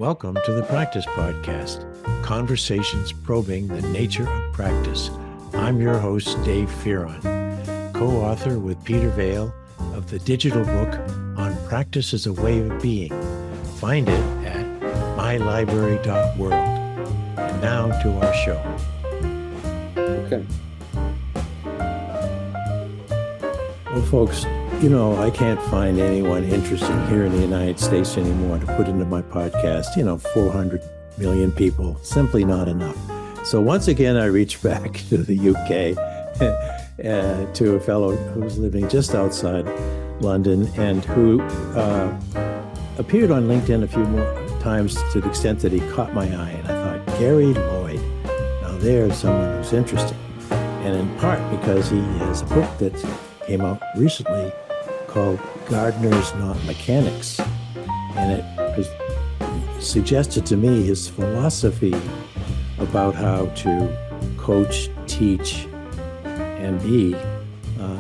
Welcome to the Practice Podcast, conversations probing the nature of practice. I'm your host, Dave Fearon, co-author with Peter Vale of the digital book on Practice as a Way of Being. Find it at mylibrary.world. And now to our show. Okay. Well, folks, you know, I can't find anyone interesting here in the United States anymore to put into my podcast. 400 million people, simply not enough. So once again, I reached back to the UK to a fellow who's living just outside London and who appeared on LinkedIn a few more times to the extent that he caught my eye. And I thought, Gary Lloyd, now there's someone who's interesting. And in part because he has a book that came out recently called Gardeners, Not Mechanics. And it suggested to me his philosophy about how to coach, teach, and be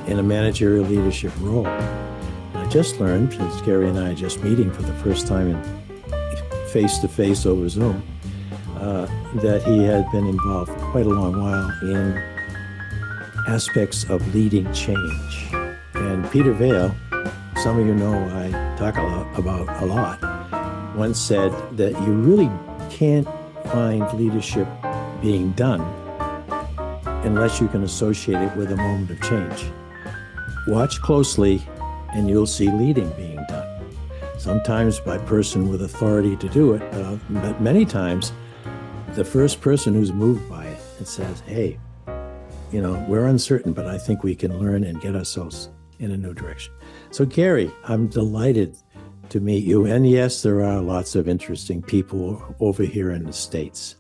in a managerial leadership role. And I just learned, since Gary and I are just meeting for the first time in face-to-face over Zoom, that he had been involved for quite a long while in aspects of leading change. And Peter Vale, some of you know I talk about a lot, once said that you really can't find leadership being done unless you can associate it with a moment of change. Watch closely and you'll see leading being done. Sometimes by person with authority to do it, but many times the first person who's moved by it and says, hey, we're uncertain, but I think we can learn and get ourselves in a new direction. So Gary, I'm delighted to meet you. And yes, there are lots of interesting people over here in the States.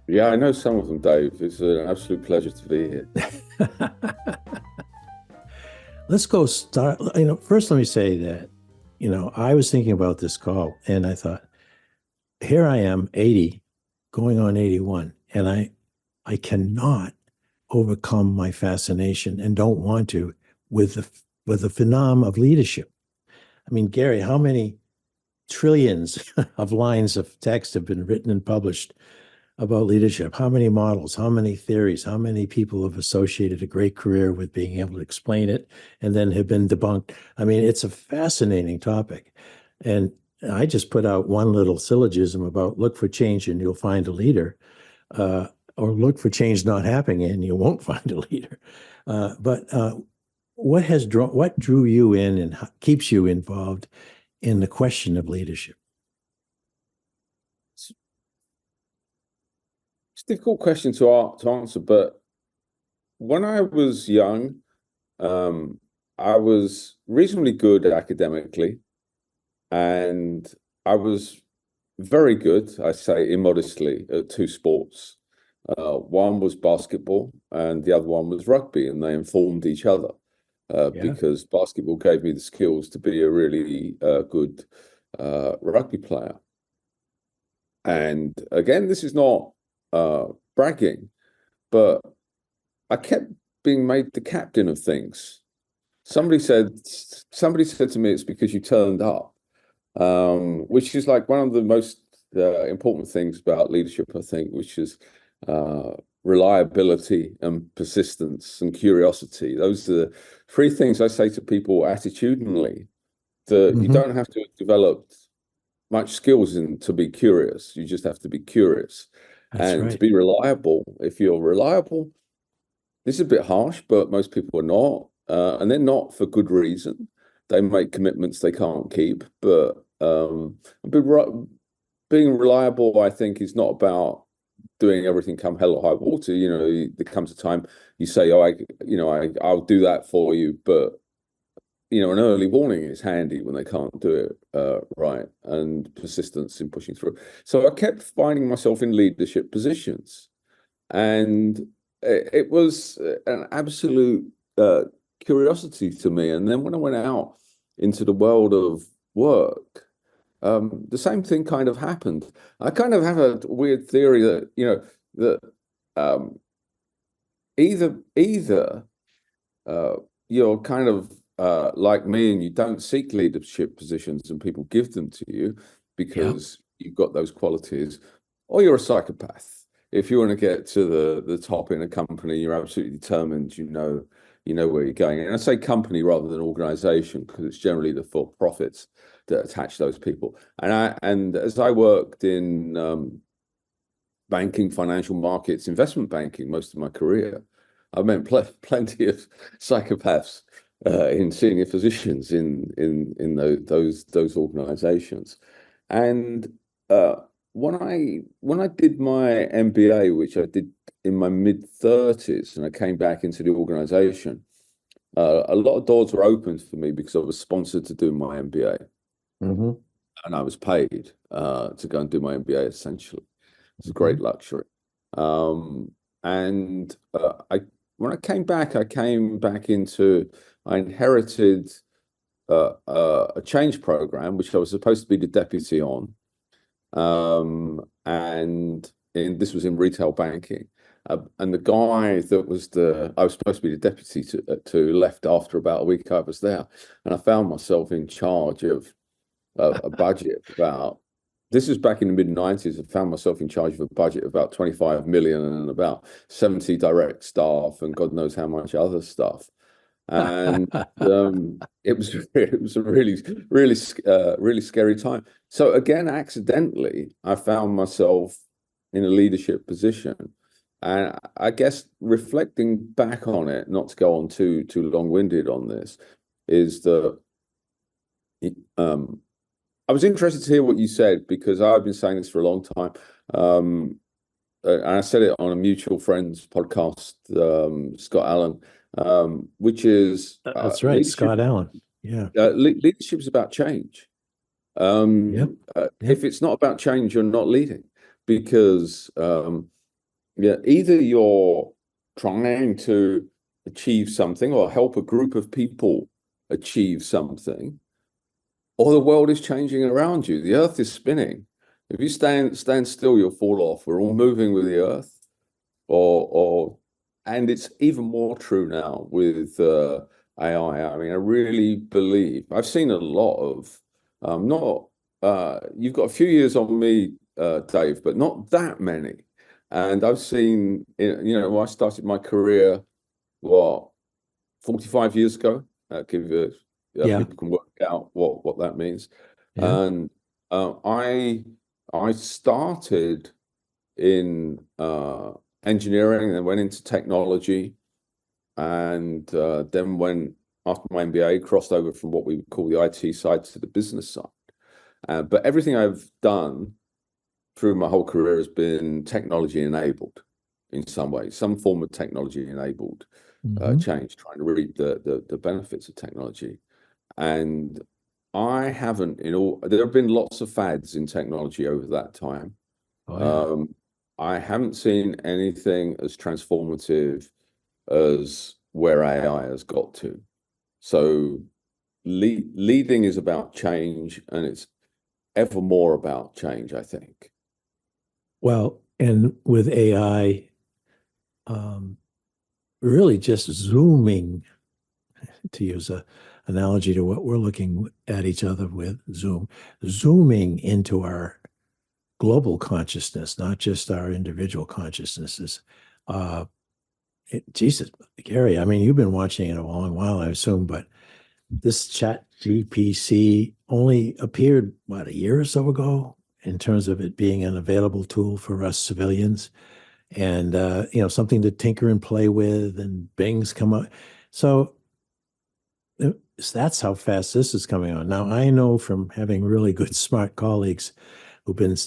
Yeah, I know some of them, Dave. It's an absolute pleasure to be here. Let's go start. First let me say that, I was thinking about this call and I thought, here I am, 80, going on 81, and I cannot overcome my fascination and don't want to with the phenomenon of leadership. I mean, Gary, how many trillions of lines of text have been written and published about leadership? How many models, how many theories, how many people have associated a great career with being able to explain it and then have been debunked? I mean, it's a fascinating topic. And I just put out one little syllogism about look for change and you'll find a leader, or look for change not happening and you won't find a leader. But what drew you in and keeps you involved in the question of leadership? It's a difficult question to answer, but when I was young, I was reasonably good academically, and I was very good, I say immodestly, at two sports. One was basketball and the other one was rugby, and they informed each other because basketball gave me the skills to be a really good rugby player. And again, this is not bragging, but I kept being made the captain of things. Somebody said to me, it's because you turned up, which is like one of the most important things about leadership, I think, which is reliability and persistence and curiosity. Those are the three things I say to people attitudinally, that you don't have to have developed much skills in to be curious. You just have to be curious. That's and right. To be reliable. If you're reliable, this is a bit harsh, but most people are not, and they're not for good reason. They make commitments they can't keep. But being reliable, I think, is not about doing everything come hell or high water. There comes a time you say, I'll do that for you, but an early warning is handy when they can't do it right, and persistence in pushing through. So I kept finding myself in leadership positions, and it was an absolute curiosity to me. And then when I went out into the world of work, the same thing kind of happened. I kind of have a weird theory that either you're kind of like me and you don't seek leadership positions and people give them to you because you've got those qualities, or you're a psychopath. If you want to get to the top in a company, you're absolutely determined. You know where you're going. And I say company rather than organization because it's generally the for-profits that attach those people. And as I worked in banking, financial markets, investment banking most of my career, I met plenty of psychopaths in senior positions in those organizations. And when I did my MBA, which I did in my mid-30s, and I came back into the organization, a lot of doors were opened for me because I was sponsored to do my MBA, and I was paid to go and do my MBA. Essentially, it's a great luxury. And when I came back, I inherited a change program, which I was supposed to be the deputy on. This was in retail banking. And the guy that I was supposed to be the deputy to left after about a week I was there. And I found myself in charge of a budget of about, this is back in the mid-90s. I found myself in charge of a budget of about 25 million and about 70 direct staff and God knows how much other stuff. And it was a really scary time. So again, accidentally, I found myself in a leadership position, and I guess reflecting back on it, not to go on too long-winded on this, is that I was interested to hear what you said because I've been saying this for a long time. And I said it on a mutual friend's podcast, Scott Allen, which is that's right, Scott Allen. Yeah, leadership is about change. Yep. If it's not about change, you're not leading because either you're trying to achieve something or help a group of people achieve something, or the world is changing around you. The earth is spinning. If you stand still, you'll fall off. We're all moving with the earth, and it's even more true now with AI. I mean, I really believe I've seen a lot of you've got a few years on me, Dave, but not that many. And I've seen, when I started my career, 45 years ago. People can work out what that means. Yeah. And I started in engineering and then went into technology, and then went after my MBA, crossed over from what we would call the IT side to the business side. But everything I've done through my whole career has been technology enabled in some way, some form of technology enabled change, trying to reap the benefits of technology. And I haven't, there have been lots of fads in technology over that time. Oh, yeah. I haven't seen anything as transformative as where AI has got to. So leading is about change, and it's ever more about change, I think. Well, and with AI, really just zooming, to use a analogy to what we're looking at each other with, zooming into our global consciousness, not just our individual consciousnesses. Jesus, Gary, I mean, you've been watching it a long while, I assume, but this chat GPC only appeared, what, a year or so ago in terms of it being an available tool for us civilians and, something to tinker and play with, and Bing's come up. So that's how fast this is coming on. Now, I know from having really good, smart colleagues who've been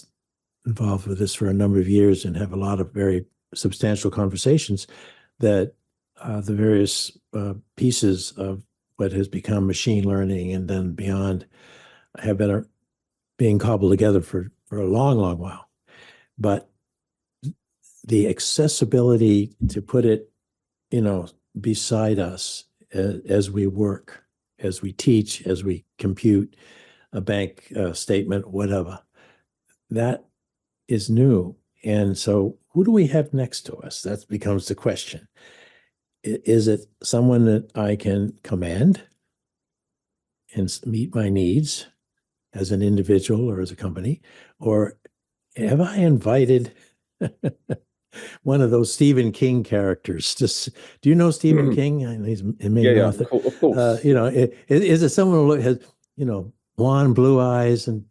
involved with this for a number of years and have a lot of very substantial conversations that the various pieces of what has become machine learning and then beyond have been being cobbled together for a long, long while. But the accessibility to put it, beside us as we work, as we teach, as we compute a bank statement, whatever, that is new. And so who do we have next to us? That becomes the question. Is it someone that I can command and meet my needs? as an individual or as a company, or have I invited one of those Stephen King characters? Just, do you know Stephen King? He's a Yeah, main yeah, author. of course. You know, is it someone who has, you know, blonde, blue eyes and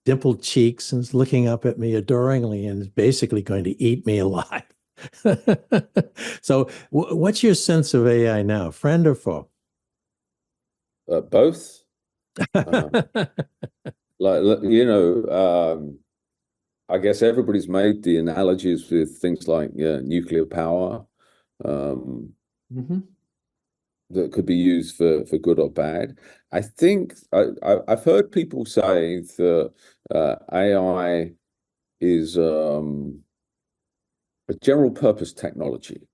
dimpled cheeks and is looking up at me adoringly and is basically going to eat me alive? So, what's your sense of AI now, friend or foe? Both. Uh, I guess everybody's made the analogies with things like nuclear power, um, Mhm. that could be used for good or bad. I think I've heard people say that AI is a general purpose technology.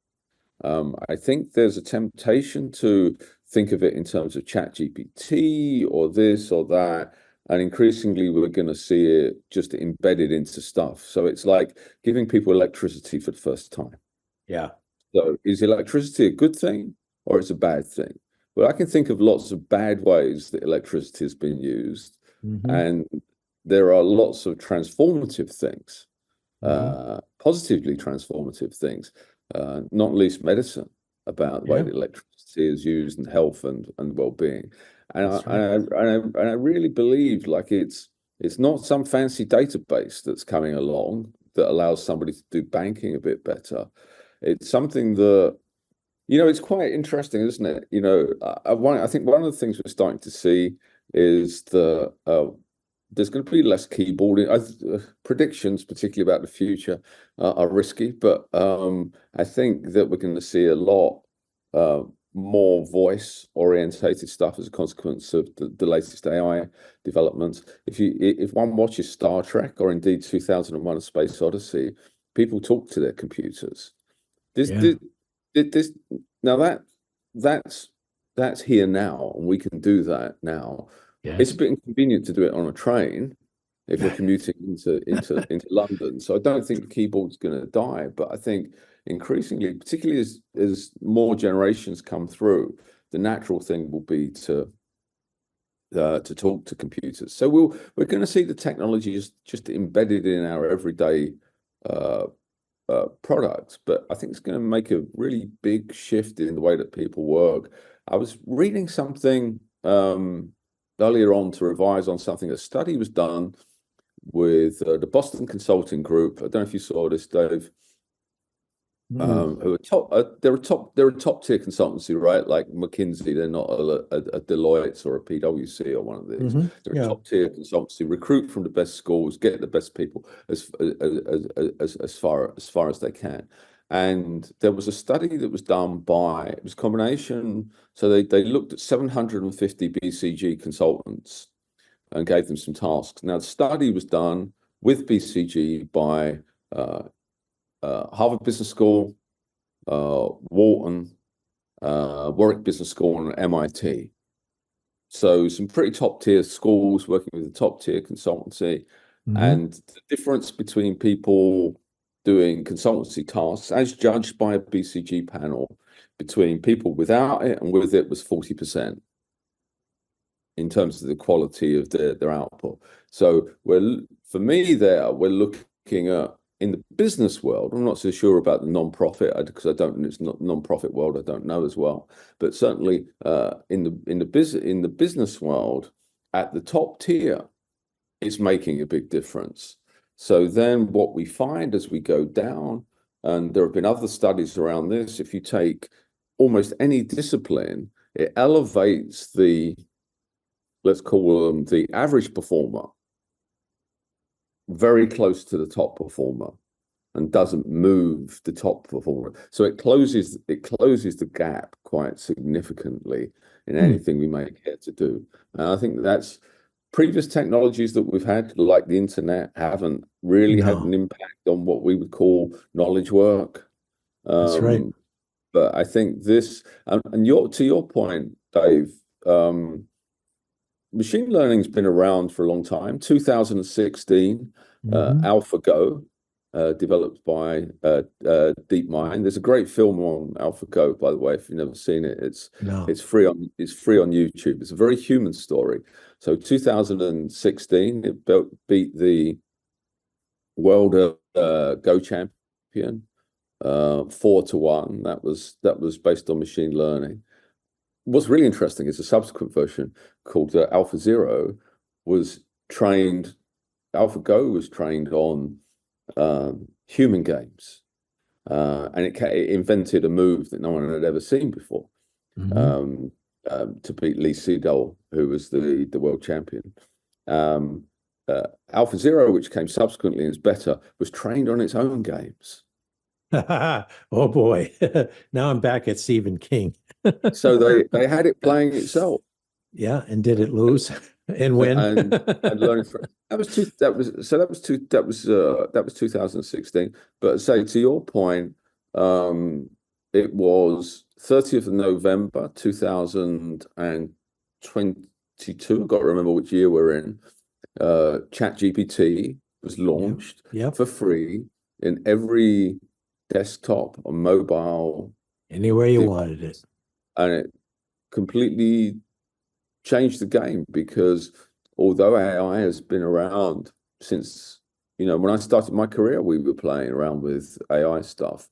I think there's a temptation to think of it in terms of chat GPT or this or that. And increasingly, we're going to see it just embedded into stuff. So it's like giving people electricity for the first time. Yeah. So is electricity a good thing or it's a bad thing? Well, I can think of lots of bad ways that electricity has been used. Hmm. And there are lots of transformative things, Hmm. positively transformative things, not least medicine, about the way Yeah, that electricity is used in health and well-being. And I, that's right. and I really believe like it's not some fancy database that's coming along that allows somebody to do banking a bit better. It's something that, it's quite interesting, isn't it? I think one of the things we're starting to see is the there's going to be less keyboarding. Predictions, particularly about the future, are risky, but I think that we're going to see a lot uh, more voice-orientated stuff as a consequence of the latest AI developments. If one watches Star Trek or indeed 2001: A Space Odyssey, people talk to their computers. This, Yeah. this, this now that's here now, and we can do that now. It's a Yes. bit inconvenient to do it on a train if you're commuting into London. So I don't think the keyboard's going to die, but I think increasingly, particularly as more generations come through, the natural thing will be to talk to computers. So we're going to see the technology just embedded in our everyday uh, products, but I think it's going to make a really big shift in the way that people work. I was reading something earlier on to revise on something. A study was done with the Boston Consulting Group. I don't know if you saw this, Dave. Mm. Who are top? They're a top tier consultancy, right? Like McKinsey. They're not a Deloitte or a PwC or one of these. Hmm. They're a Yeah. top tier consultancy. Recruit from the best schools, get the best people as far as they can. And there was a study that was done by, it was a combination. So they looked at 750 BCG consultants and gave them some tasks. Now the study was done with BCG by uh, Harvard Business School, Wharton, Warwick Business School, and MIT. So some pretty top tier schools working with a top tier consultancy. Hmm. And the difference between people doing consultancy tasks, as judged by a BCG panel, between people without it and with it was 40% in terms of the quality of their output. So for me there, we're looking at in the business world. I'm not so sure about the non-profit because I don't. It's not non-profit world. I don't know as well. But certainly in the business world, at the top tier, it's making a big difference. So then what we find as we go down, and there have been other studies around this. If you take almost any discipline, it elevates the, let's call them the average performer, very close to the top performer and doesn't move the top performer. So it closes the gap quite significantly in Hmm. anything we may care to do. And I think that's previous technologies that we've had, like the internet, haven't really had an No, impact on what we would call knowledge work. that's right. Um, but I think this, and to your point, Dave, machine learning's been around for a long time. 2016, Hmm. AlphaGo developed by DeepMind. There's a great film on AlphaGo, by the way, if you've never seen it. No. It's free on YouTube. It's a very human story. So 2016, it beat the world Go champion 4-1. That was based on machine learning. What's really interesting is a subsequent version called AlphaZero was trained. AlphaGo was trained on human games, and it invented a move that no one had ever seen before, Mm-hmm. to beat Lee Sedol, who was the world champion. AlphaZero, which came subsequently and is better, was trained on its own games. Oh boy. Now I'm back at Stephen King. So they had it playing itself. Yeah, and did it lose and win? and learning from that was 2016. But say to your point, it was 30th of November 2022. I've got to remember which year we're in. ChatGPT was launched for free in every desktop or mobile, anywhere you wanted it, and it completely changed the game, because although AI has been around since, when I started my career, we were playing around with AI stuff,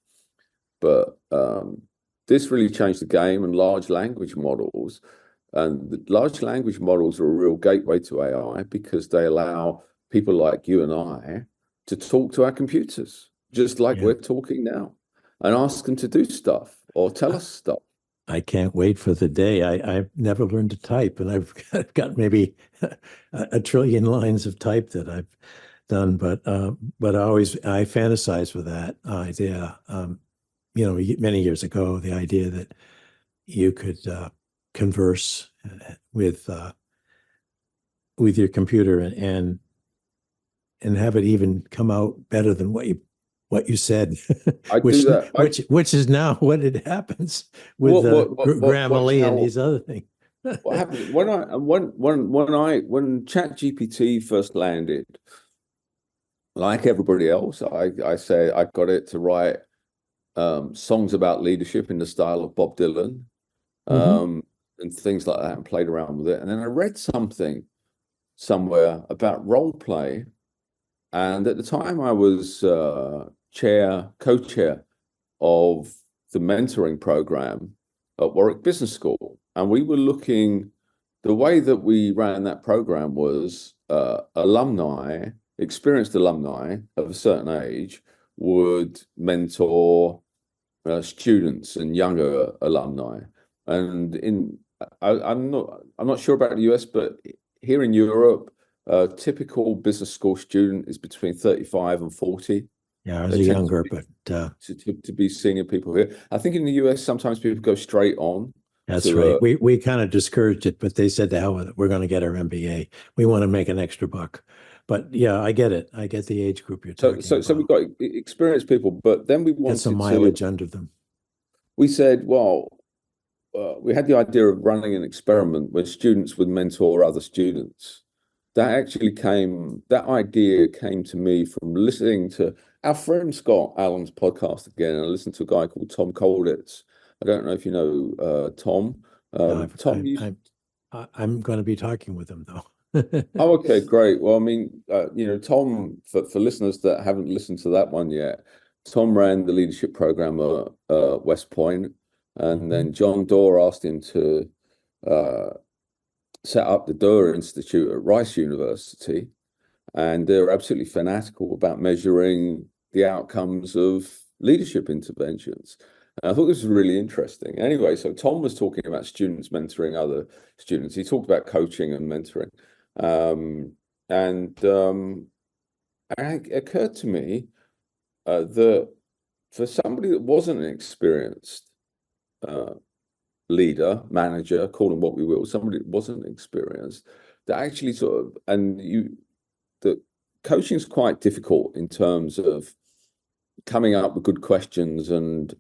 but this really changed the game. And large language models are a real gateway to AI, because they allow people like you and I to talk to our computers, just like we're talking now, and ask them to do stuff or tell us stuff. I can't wait for the day. I've never learned to type, and I've got maybe a trillion lines of type that I've done, but I fantasize with that idea. Many years ago, the idea that you could converse with your computer and have it even come out better than what you said, which is now what it happens with Grammarly and these other things. What happened when ChatGPT first landed? Like everybody else, I say I got it to write songs about leadership in the style of Bob Dylan, and things like that, and played around with it. And then I read something somewhere about role play, and at the time I was co-chair of the mentoring program at Warwick Business School, and we were looking. The way that we ran that program was experienced alumni of a certain age would mentor students and younger alumni. And I'm not sure about the US, but here in Europe, a typical business school student is between 35 and 40. Yeah, I was younger, but to be senior people here. I think in the US, sometimes people go straight on. That's right. We kind of discouraged it, but they said, to hell with it. We're going to get our MBA. We want to make an extra buck. But yeah, I get it. I get the age group you're talking about. So we've got experienced people, but then we wanted some mileage under them. We said, well, we had the idea of running an experiment where students would mentor other students. That idea came to me from listening to our friend Scott Allen's podcast again. And I listened to a guy called Tom Colditz. I don't know if you know Tom. I'm going to be talking with him, though. Oh, okay, great. Well, I mean, Tom, for listeners that haven't listened to that one yet, Tom ran the leadership program at West Point, and then John Doerr asked him to set up the Doerr Institute at Rice University, and they're absolutely fanatical about measuring the outcomes of leadership interventions. And I thought this was really interesting. Anyway, so Tom was talking about students mentoring other students. He talked about coaching and mentoring. It occurred to me that for somebody that wasn't an experienced leader, manager, call them what we will, somebody that wasn't experienced, that actually that coaching is quite difficult in terms of coming up with good questions, and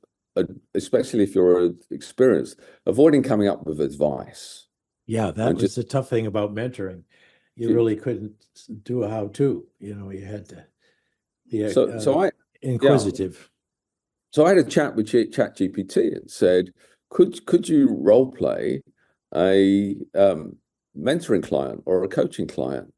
especially if you're experienced, avoiding coming up with advice. Yeah, that was the tough thing about mentoring. You really couldn't do a how-to. You the So I yeah. inquisitive. So I had a chat with ChatGPT and said, could you role play a mentoring client or a coaching client?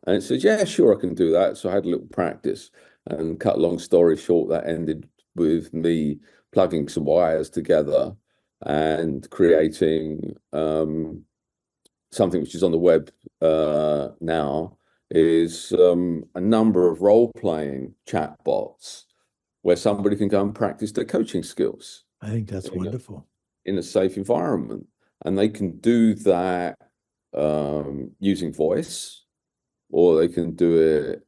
And it says, yeah, sure, I can do that. So I had a little practice, and cut a long story short, that ended with me plugging some wires together and creating something which is on the web now, is a number of role-playing chatbots where somebody can go and practice their coaching skills I think that's in a, wonderful. in a safe environment. And they can do that using voice, or they can do it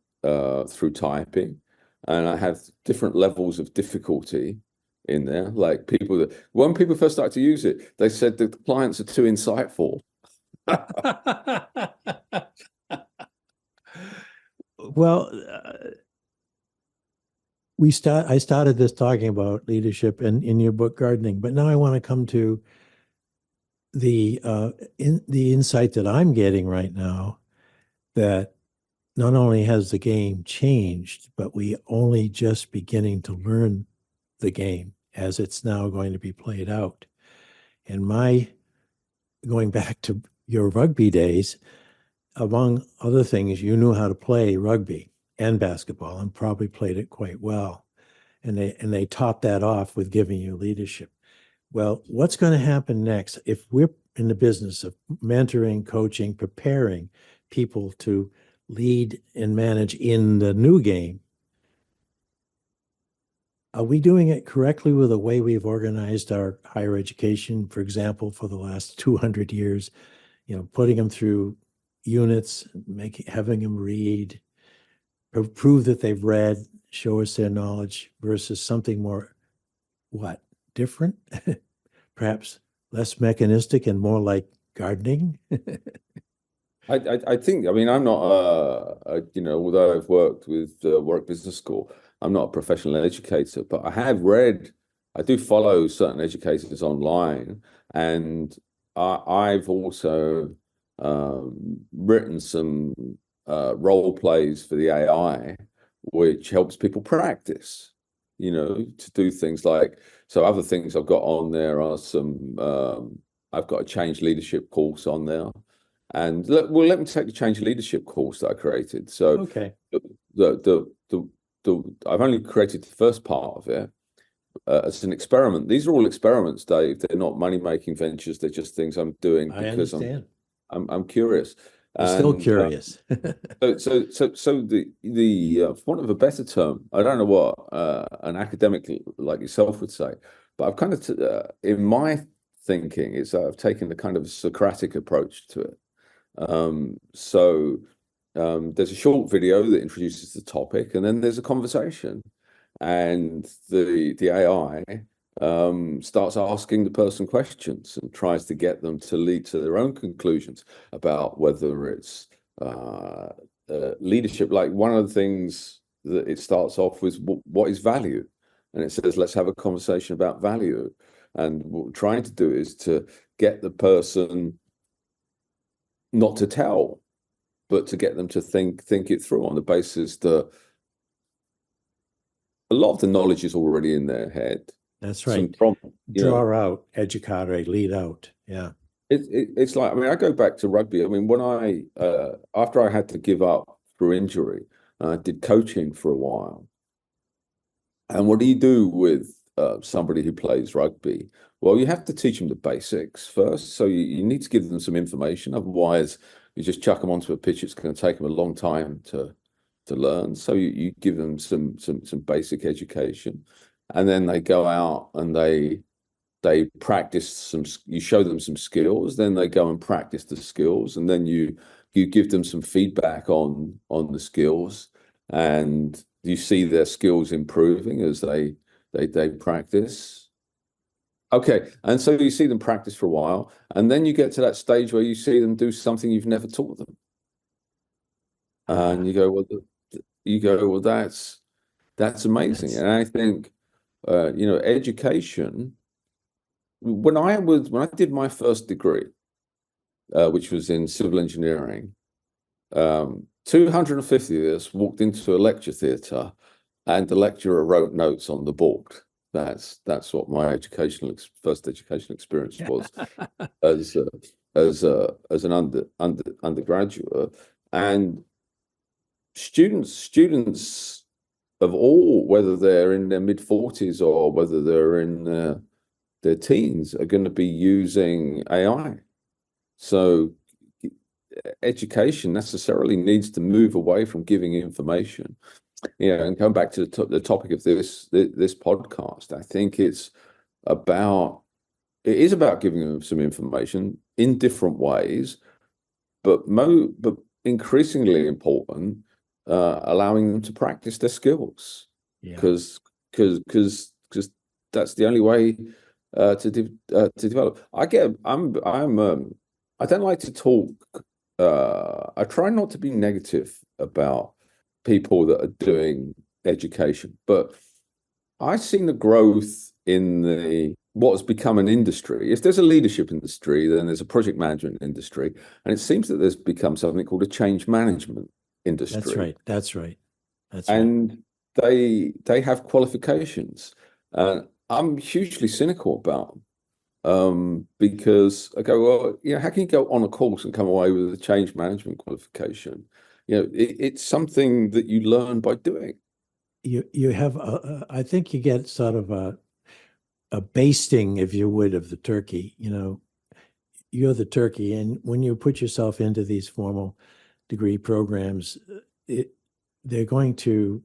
through typing. And I have different levels of difficulty in there. Like when people first started to use it, they said that the clients are too insightful. Well, I started this talking about leadership and in your book gardening, but now I want to come to the insight that I'm getting right now, that not only has the game changed, but we only just beginning to learn the game as it's now going to be played out. And going back to your rugby days, among other things, you knew how to play rugby and basketball and probably played it quite well. And they topped that off with giving you leadership. Well, what's going to happen next if we're in the business of mentoring, coaching, preparing people to lead and manage in the new game? Are we doing it correctly with the way we've organized our higher education, for example, for the last 200 years? Putting them through units, having them read, prove that they've read, show us their knowledge, versus something more, different? Perhaps less mechanistic and more like gardening? I think, I mean, I'm not, although I've worked with Warwick Business School, I'm not a professional educator, but I do follow certain educators online, and I've also written some role plays for the AI, which helps people practice, to do things like, so other things I've got on there are I've got a change leadership course on there. And let me take the change leadership course that I created. So Okay. I've only created the first part of it as an experiment. These are all experiments, Dave. They're not money-making ventures. They're just things I'm doing I because understand. I'm curious. I'm still And curious. so for want of a better term, I don't know what an academic like yourself would say, but I've kind of in my thinking is I've taken a kind of Socratic approach to it. There's a short video that introduces the topic, and then there's a conversation, and the AI starts asking the person questions and tries to get them to lead to their own conclusions about whether it's leadership. Like, one of the things that it starts off with, what is value? And it says, let's have a conversation about value. And what we're trying to do is to get the person not to tell, but to get them to think it through on the basis that a lot of the knowledge is already in their head. That's right. Draw out, educare, lead out. Yeah. It's like, I mean, I go back to rugby. I mean, when after I had to give up through injury, I did coaching for a while. And what do you do with somebody who plays rugby? Well, you have to teach them the basics first. So you need to give them some information. Otherwise, you just chuck them onto a pitch. It's going to take them a long time to learn. So you give them some basic education, and then they go out and they practice you show them some skills. Then they go and practice the skills, and then you give them some feedback on the skills, and you see their skills improving as they practice. Okay, and so you see them practice for a while, and then you get to that stage where you see them do something you've never taught them, and you go, well, that's amazing. And I think, education. When I did my first degree, which was in civil engineering, 250 of us walked into a lecture theatre and the lecturer wrote notes on the board. That's what my first educational experience was as an undergraduate. And students of all, whether they're in their mid-40s or whether they're in their teens, are going to be using AI. So education necessarily needs to move away from giving information. Yeah, and going back to the topic of this podcast, I think it is about giving them some information in different ways, but increasingly important, allowing them to practice their skills, Yeah. because that's the only way to develop. I don't like to talk. I try not to be negative about people that are doing education, but I've seen the growth in what has become an industry. If there's a leadership industry, then there's a project management industry, and it seems that there's become something called a change management industry. That's right. And they have qualifications, and I'm hugely cynical about them, because I go, well, how can you go on a course and come away with a change management qualification? It's something that you learn by doing. You have I think you get sort of a basting, if you would, of the turkey. You're the turkey, and when you put yourself into these formal degree programs, they're going to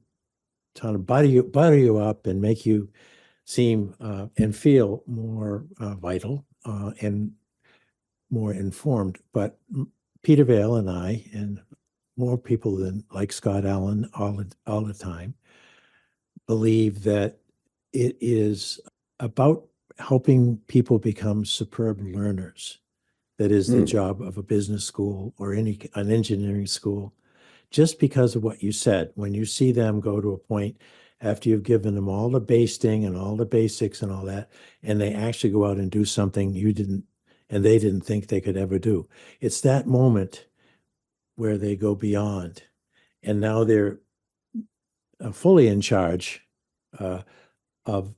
kind of butter you up and make you seem and feel more vital and more informed. But Peter Vale and I, and more people than like Scott Allen all the time, believe that it is about helping people become superb learners. That is the job of a business school or an engineering school. Just because of what you said, when you see them go to a point after you've given them all the basting and all the basics and all that, and they actually go out and do something you didn't, and they didn't think they could ever do. It's that moment where they go beyond, and now they're fully in charge of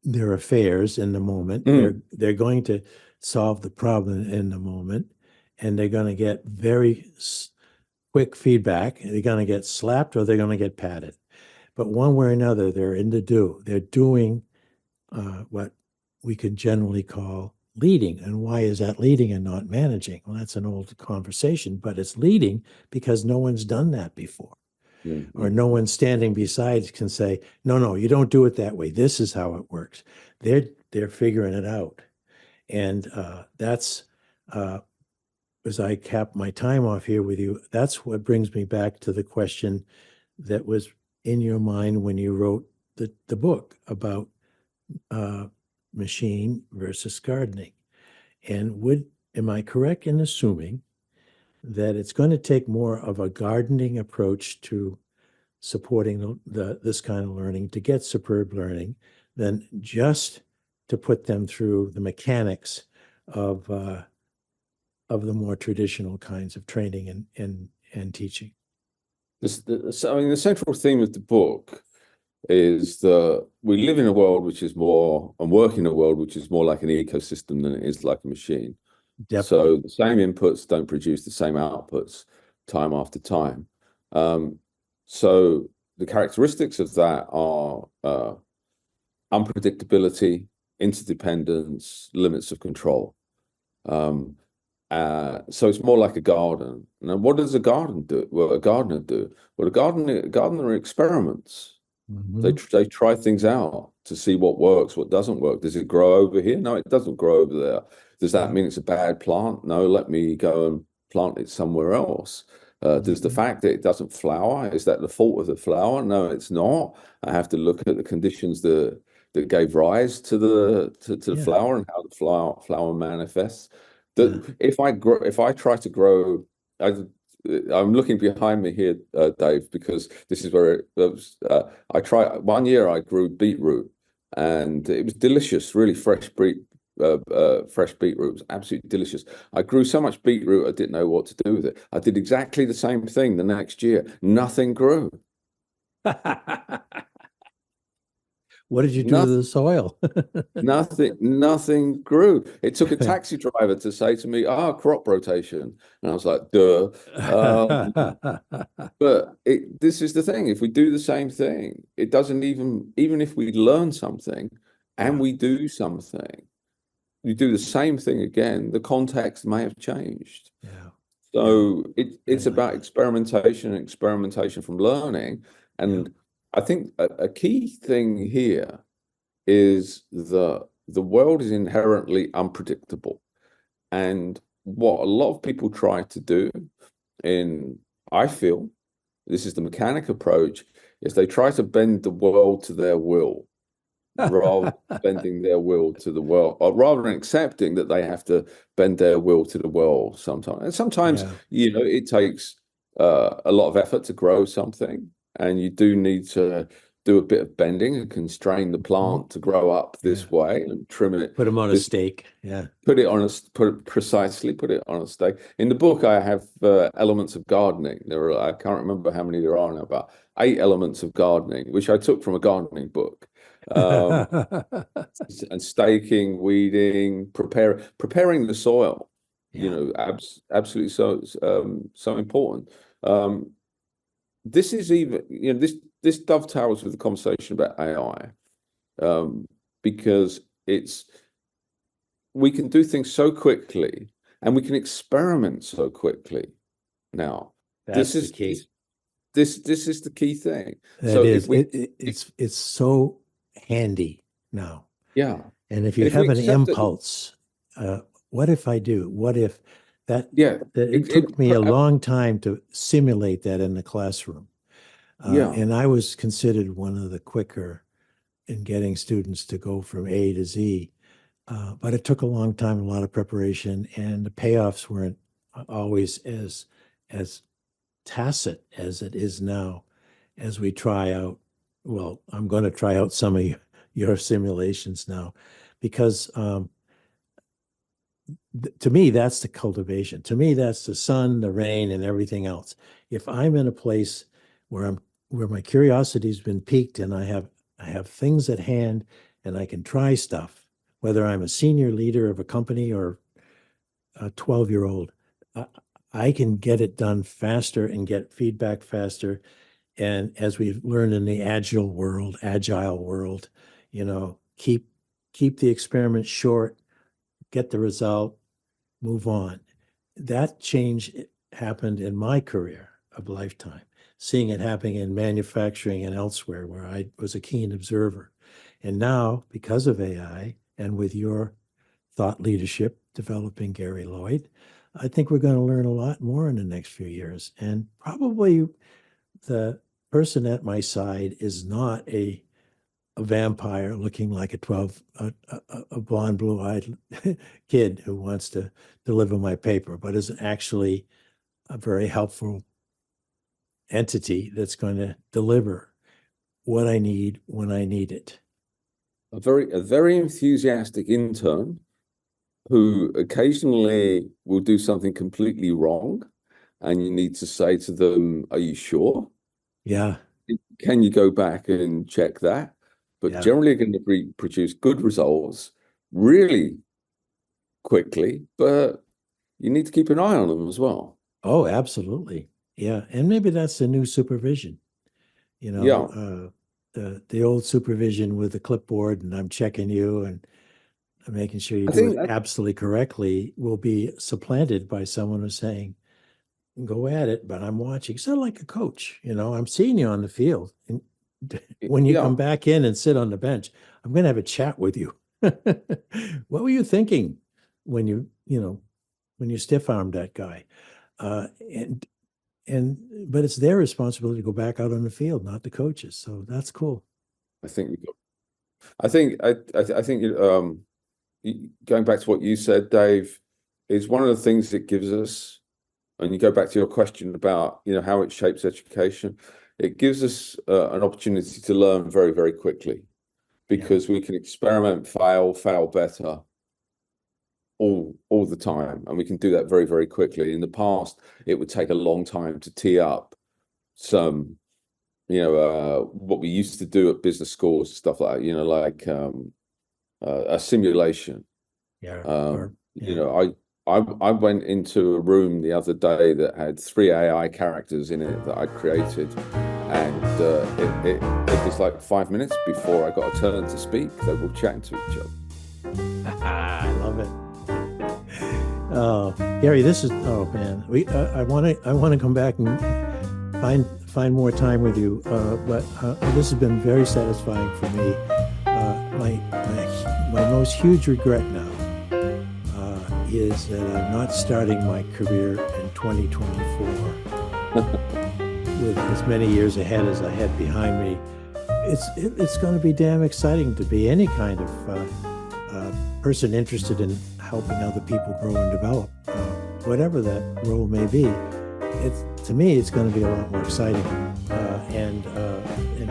their affairs in the moment. They're going to solve the problem in the moment, and they're going to get very quick feedback. They're going to get slapped or they're going to get patted. But one way or another, they're in the do. They're doing what we could generally call leading. And why is that leading and not managing? Well, that's an old conversation, but it's leading because no one's done that before. Or no one standing beside can say, no, you don't do it that way. This is how it works. They're figuring it out. And that's, as I cap my time off here with you, that's what brings me back to the question that was in your mind when you wrote the book about machine versus gardening. And am I correct in assuming that it's going to take more of a gardening approach to supporting this kind of learning to get superb learning than just to put them through the mechanics of the more traditional kinds of training and teaching? The central theme of the book is that we live in a world which is more, and work in a world which is more like an ecosystem than it is like a machine. Yep. So the same inputs don't produce the same outputs time after time. So the characteristics of that are unpredictability, interdependence, limits of control. So it's more like a garden. Now, what does a garden do? Well, a gardener do? Well, a gardener experiments. They try things out to see what works, what doesn't work. Does it grow over here? No, it doesn't grow over there. Does that mean it's a bad plant? No, let me go and plant it somewhere else. Does the fact that it doesn't flower, is that the fault of the flower? No, it's not. I have to look at the conditions that gave rise to the flower and how the flower manifests. If I try to grow, I'm looking behind me here, Dave, because this is where I tried. One year I grew beetroot, and it was delicious, really fresh beetroot was absolutely delicious. I grew so much beetroot I didn't know what to do with it. I did exactly the same thing the next year. Nothing grew. What did you do to Nothing, the soil? nothing grew. It took a taxi driver to say to me, crop rotation. And I was like, duh. But this is the thing. If we do the same thing, it doesn't even if we learn something and Yeah, we do something, you do the same thing again, the context may have changed. yeah, yeah. So I it's like about that. experimentation and experimentation from learning. Yeah, And I think a key thing here is the world is inherently unpredictable. And what a lot of people try to do in, I feel, this is the mechanic approach, is they try to bend the world to their will rather than bending their will to the world, or rather than accepting that they have to bend their will to the world sometimes. And sometimes, yeah, it takes a lot of effort to grow something, and you do need to do a bit of bending and constrain the mhm, plant to grow up yeah. this way and trim it Put them on a this stake. Yeah. put it on a stake. In the book, I have elements of gardening. I can't remember how many there are now, about 8 elements of gardening, which I took from a gardening book. Um, and staking, weeding, preparing the soil. Yeah, Absolutely so important. Um, this is even this dovetails with the conversation about AI, because we can do things so quickly and we can experiment so quickly now. This that's the is key. this is the key thing. That So if is, we it's so handy now. yeah, And if you and if we have an accept it, impulse, what if I do? What if that, yeah, that it took me a long time to simulate that in the classroom. yeah. And I was considered one of the quicker in getting students to go from A to Z. But it took a long time, a lot of preparation, and the payoffs weren't always as tacit as it is now as we try out. Well, I'm going to try out some of your simulations now because to me, that's the cultivation. To me, that's the sun, the rain, and everything else. If I'm in a place where my curiosity's been piqued and I have things at hand and I can try stuff, whether I'm a senior leader of a company or a 12-year-old, I can get it done faster and get feedback faster. And as we've learned in the agile world, keep the experiment short, get the result, move on. That change happened in my career of lifetime, seeing it happening in manufacturing and elsewhere where I was a keen observer. And now, because of AI and with your thought leadership developing Gary Lloyd, I think we're going to learn a lot more in the next few years. And probably the person at my side is not a vampire looking like a blonde, blue-eyed kid who wants to deliver my paper, but is actually a very helpful entity that's going to deliver what I need when I need it. A very enthusiastic intern who occasionally will do something completely wrong, and you need to say to them, "Are you sure? Yeah, Can you go back and check that?" But yeah. generally going to produce good results really quickly, but you need to keep an eye on them as well. Oh, absolutely. Yeah, and maybe that's the new supervision. Yeah, The old supervision with the clipboard, and I'm checking you and making sure you I do think it absolutely correctly will be supplanted by someone who's saying, go at it, but I'm watching. Sort of like a coach, I'm seeing you on the field. And when you yeah, come back in and sit on the bench, I'm going to have a chat with you. What were you thinking when when you stiff armed that guy? Uh, and but it's their responsibility to go back out on the field, not the coaches. So that's cool. I think we got. I think going back to what you said, Dave, is one of the things it gives us. And you go back to your question about how it shapes education. It gives us an opportunity to learn very, very quickly, Yeah. because we can experiment, fail better all the time, and we can do that very, very quickly. In the past, it would take a long time to tee up some what we used to do at business schools, stuff like that, like a simulation. Yeah. I went into a room the other day that had 3 AI characters in it that I'd created, and it was like 5 minutes before I got a turn to speak. They were all chatting to each other. I love it. Oh, Gary, oh man, I want to come back and find more time with you. But this has been very satisfying for me. My most huge regret now is that I'm not starting my career in 2024 with as many years ahead as I had behind me. It's going to be damn exciting to be any kind of person interested in helping other people grow and develop, whatever that role may be. To me, it's going to be a lot more exciting. And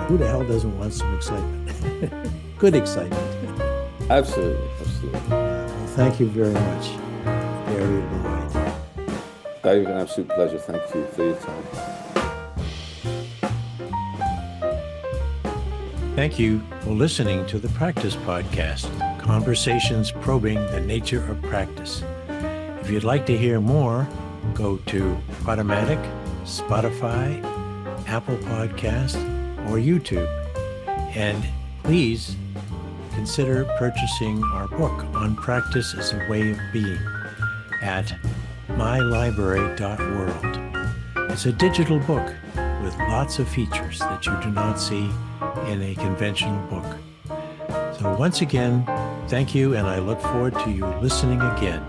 who the hell doesn't want some excitement? Good excitement. Absolutely. Well, thank you very much, Gary Lloyd. Dave, an absolute pleasure. Thank you for your time. Thank you for listening to the Practice Podcast, conversations probing the nature of practice. If you'd like to hear more, go to Podomatic, Spotify, Apple Podcasts, or YouTube. And please consider purchasing our book on practice as a way of being at mylibrary.world. It's a digital book with lots of features that you do not see in a conventional book. So once again, thank you, and I look forward to you listening again.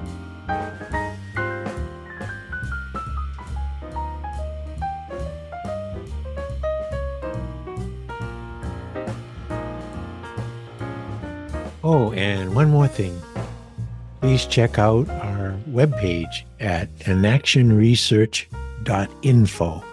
Oh, and one more thing. Please check out our webpage at enactionresearch.info.